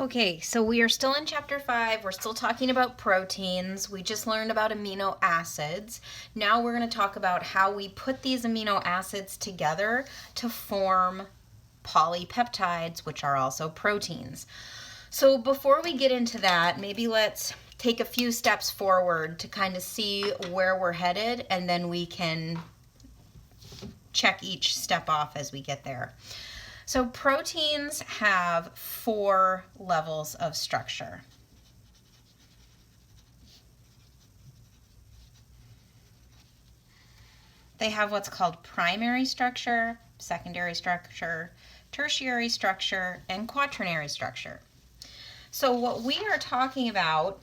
Okay, so we are still in chapter 5. We're still talking about proteins. We just learned about amino acids. Now we're going to talk about how we put these amino acids together to form polypeptides, which are also proteins. So before we get into that, maybe let's take a few steps forward to kind of see where we're headed, and then we can check each step off as we get there. So proteins have 4 levels of structure. They have what's called primary structure, secondary structure, tertiary structure, and quaternary structure. So what we are talking about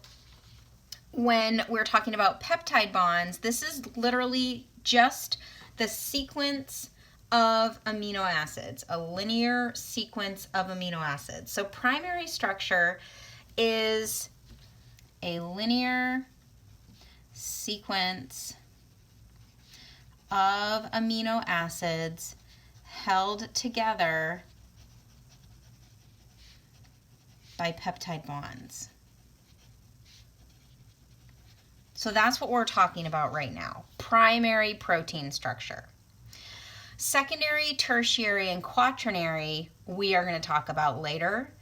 when we're talking about peptide bonds, this is literally just the sequence of amino acids, a linear sequence of amino acids. So primary structure is a linear sequence of amino acids held together by peptide bonds. So that's what we're talking about right now, primary protein structure. Secondary, tertiary, and quaternary, we are going to talk about later.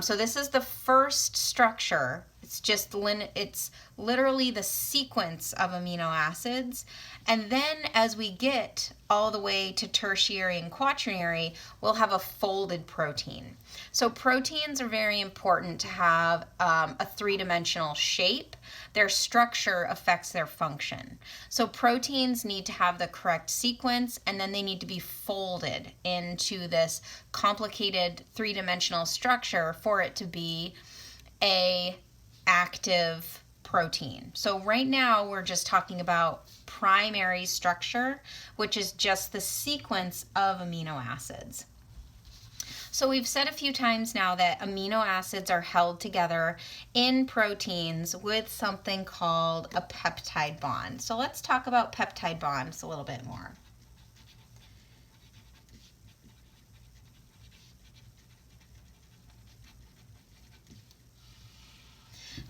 So this is the first structure. It's literally the sequence of amino acids. And then as we get all the way to tertiary and quaternary, we'll have a folded protein. So proteins are very important to have a three-dimensional shape. Their structure affects their function. So proteins need to have the correct sequence, and then they need to be folded into this complicated three-dimensional structure for it to be a active protein. So right now we're just talking about primary structure, which is just the sequence of amino acids. So we've said a few times now that amino acids are held together in proteins with something called a peptide bond. So let's talk about peptide bonds a little bit more.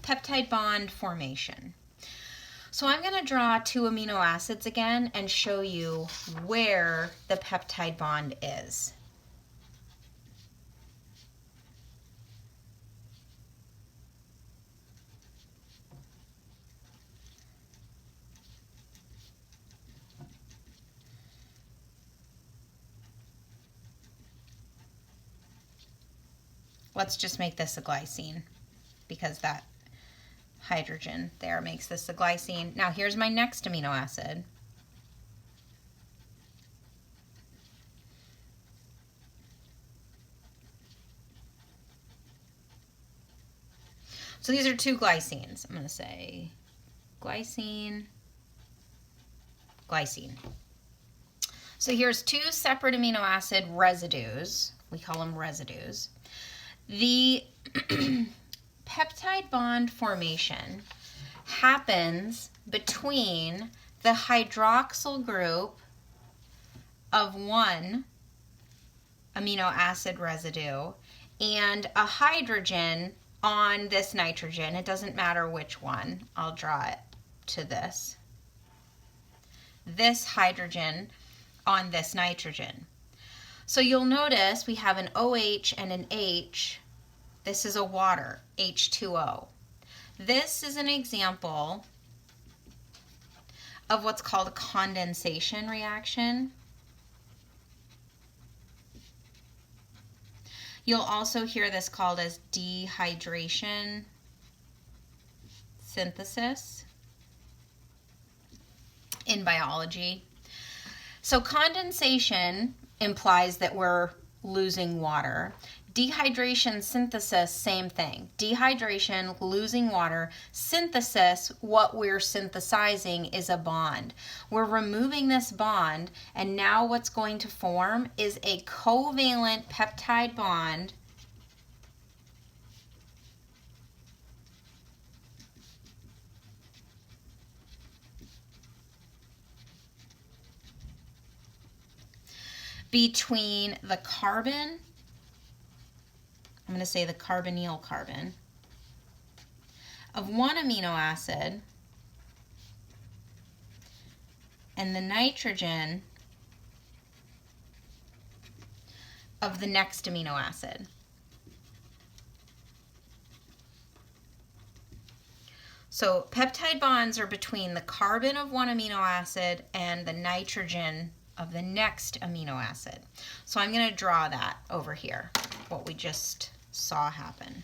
Peptide bond formation. So I'm going to draw 2 amino acids again and show you where the peptide bond is. Let's just make this a glycine because that hydrogen there makes this a glycine. Now here's my next amino acid. So these are 2 glycines. I'm going to say glycine, glycine. So here's 2 separate amino acid residues. We call them residues. The peptide bond formation happens between the hydroxyl group of 1 amino acid residue and a hydrogen on this nitrogen. It doesn't matter which one. I'll draw it to this. This hydrogen on this nitrogen. So you'll notice we have an OH and an H. This is a water, H2O. This is an example of what's called a condensation reaction. You'll also hear this called as dehydration synthesis in biology. So condensation implies that we're losing water. Dehydration synthesis, same thing. Dehydration, losing water. Synthesis, what we're synthesizing is a bond. We're removing this bond, and now what's going to form is a covalent peptide bond between the carbon I'm going to say the carbonyl carbon, of one amino acid, and the nitrogen of the next amino acid. So peptide bonds are between the carbon of one amino acid and the nitrogen of the next amino acid. So I'm going to draw that over here, what we just saw happen.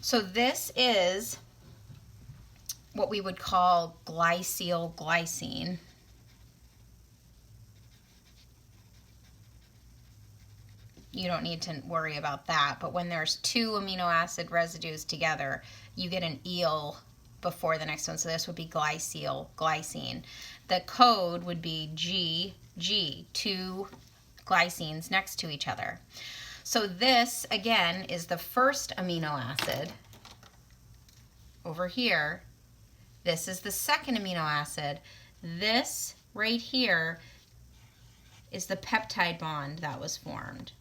So this is what we would call glycyl glycine. You don't need to worry about that, but when there's two amino acid residues together, you get an eel before the next one. So this would be glycyl glycine. The code would be GG, two glycines next to each other. So this, again, is the first amino acid over here. This is the second amino acid. This right here is the peptide bond that was formed.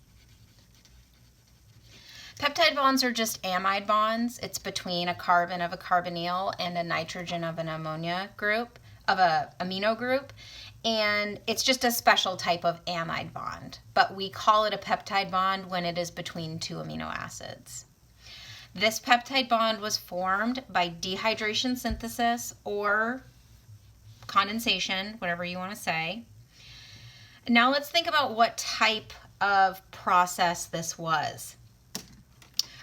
Peptide bonds are just amide bonds. It's between a carbon of a carbonyl and a nitrogen of an ammonia group, of a amino group. And it's just a special type of amide bond, but we call it a peptide bond when it is between two amino acids. This peptide bond was formed by dehydration synthesis or condensation, whatever you want to say. Now let's think about what type of process this was.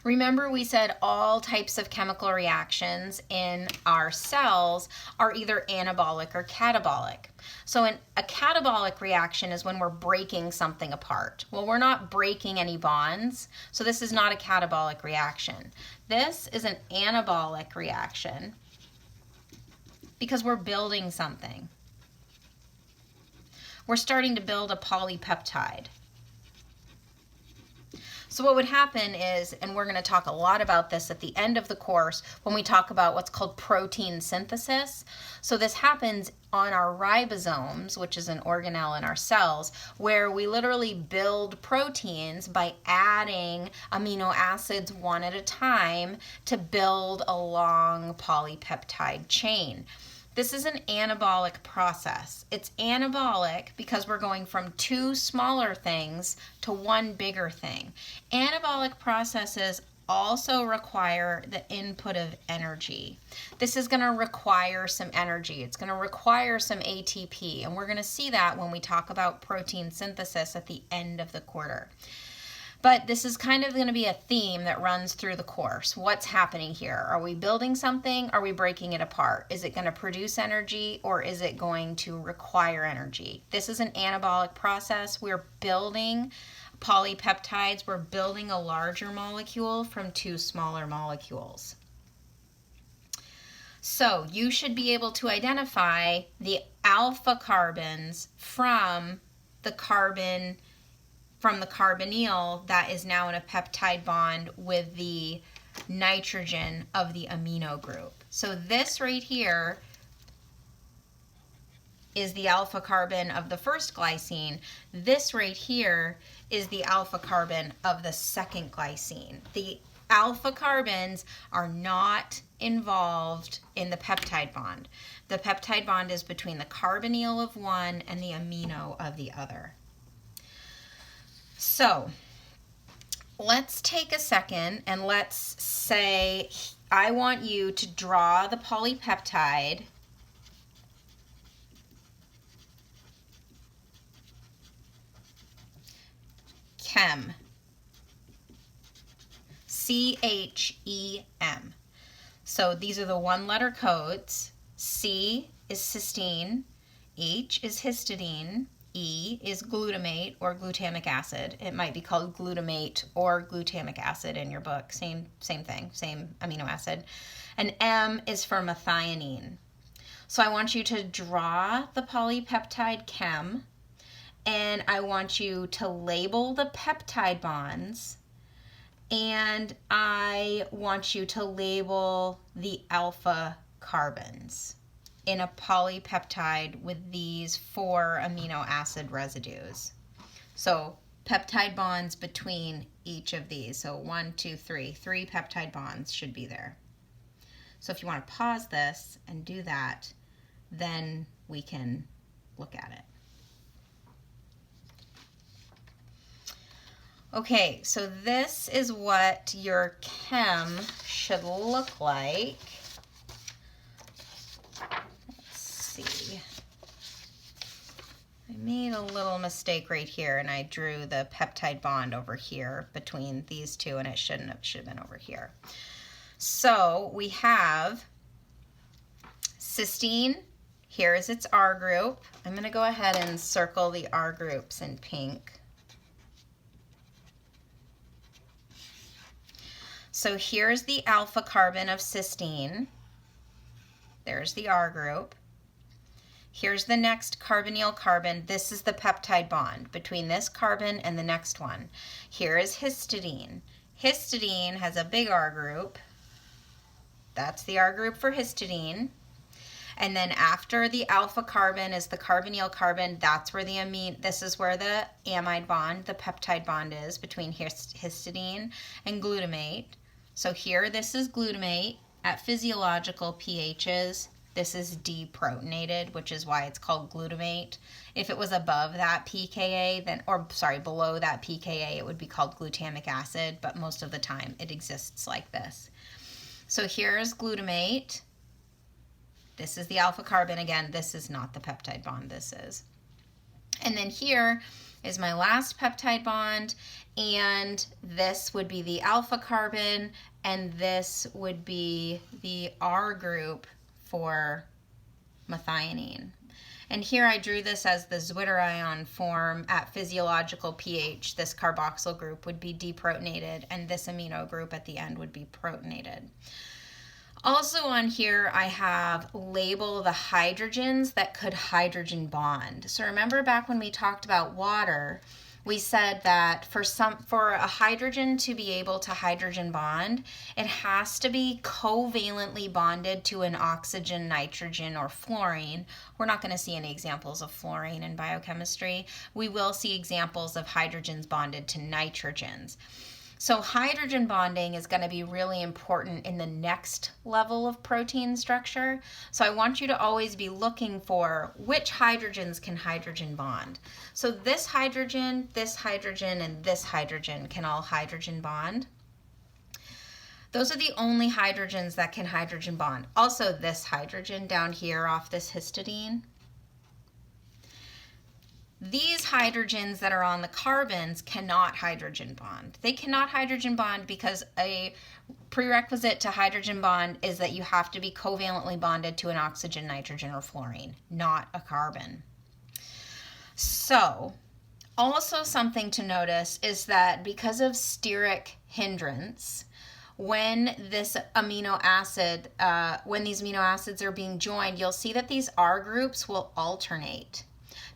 Remember, we said all types of chemical reactions in our cells are either anabolic or catabolic. So a catabolic reaction is when we're breaking something apart. Well, we're not breaking any bonds, so this is not a catabolic reaction. This is an anabolic reaction because we're building something. We're starting to build a polypeptide. So what would happen is, and we're going to talk a lot about this at the end of the course when we talk about what's called protein synthesis. So this happens on our ribosomes, which is an organelle in our cells, where we literally build proteins by adding amino acids one at a time to build a long polypeptide chain. This is an anabolic process. It's anabolic because we're going from two smaller things to one bigger thing. Anabolic processes also require the input of energy. This is going to require some energy. It's going to require some ATP, and we're going to see that when we talk about protein synthesis at the end of the quarter. But this is kind of going to be a theme that runs through the course. What's happening here? Are we building something? Are we breaking it apart? Is it going to produce energy, or is it going to require energy? This is an anabolic process. We're building polypeptides. We're building a larger molecule from two smaller molecules. So you should be able to identify the alpha carbons from the carbonyl that is now in a peptide bond with the nitrogen of the amino group. So this right here is the alpha carbon of the first glycine. This right here is the alpha carbon of the second glycine. The alpha carbons are not involved in the peptide bond. The peptide bond is between the carbonyl of one and the amino of the other. So let's take a second and let's say I want you to draw the polypeptide Chem. C-H-E-M. So these are the one-letter codes. C is cysteine, H is histidine, E is glutamate or glutamic acid. It might be called glutamate or glutamic acid in your book. Same thing, same amino acid. And M is for methionine. So I want you to draw the polypeptide chem, and I want you to label the peptide bonds, and I want you to label the alpha carbons in a polypeptide with these 4 amino acid residues. So peptide bonds between each of these. So 1, 2, 3. 3 peptide bonds should be there. So if you want to pause this and do that, then we can look at it. Okay, so this is what your chem should look like. See. I made a little mistake right here, and I drew the peptide bond over here between these two, and it should have been over here. So we have cysteine. Here is its R group. I'm going to go ahead and circle the R groups in pink. So here's the alpha carbon of cysteine. There's the R group. Here's the next carbonyl carbon. This is the peptide bond between this carbon and the next one. Here is histidine. Histidine has a big R group. That's the R group for histidine. And then after the alpha carbon is the carbonyl carbon. That's where the amine, this is where the amide bond, the peptide bond is between histidine and glutamate. So here this is glutamate at physiological pHs. This is deprotonated, which is why it's called glutamate. If it was above that pKa, then, or sorry, below that pKa, it would be called glutamic acid, but most of the time it exists like this. So here's glutamate. This is the alpha carbon again. This is not the peptide bond, this is. And then here is my last peptide bond, and this would be the alpha carbon, and this would be the R group for methionine. And here I drew this as the zwitterion form at physiological pH. This carboxyl group would be deprotonated, and this amino group at the end would be protonated. Also on here, I have label the hydrogens that could hydrogen bond. So remember back when we talked about water, we said that for a hydrogen to be able to hydrogen bond, it has to be covalently bonded to an oxygen, nitrogen, or fluorine. We're not going to see any examples of fluorine in biochemistry. We will see examples of hydrogens bonded to nitrogens. So hydrogen bonding is going to be really important in the next level of protein structure. So I want you to always be looking for which hydrogens can hydrogen bond. So this hydrogen, and this hydrogen can all hydrogen bond. Those are the only hydrogens that can hydrogen bond. Also this hydrogen down here off this histidine. These hydrogens that are on the carbons cannot hydrogen bond. They cannot hydrogen bond because a prerequisite to hydrogen bond is that you have to be covalently bonded to an oxygen, nitrogen, or fluorine, not a carbon. So, also something to notice is that because of steric hindrance, when this amino acid, when these amino acids are being joined, you'll see that these R groups will alternate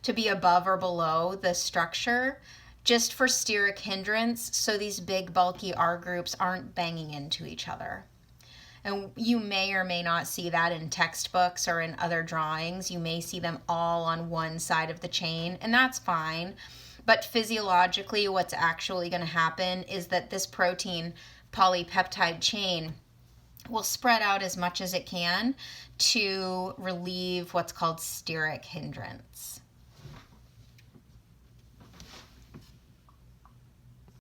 to be above or below the structure just for steric hindrance, so these big bulky R groups aren't banging into each other. And you may or may not see that in textbooks or in other drawings. You may see them all on one side of the chain, and that's fine. But physiologically, what's actually going to happen is that this protein polypeptide chain will spread out as much as it can to relieve what's called steric hindrance.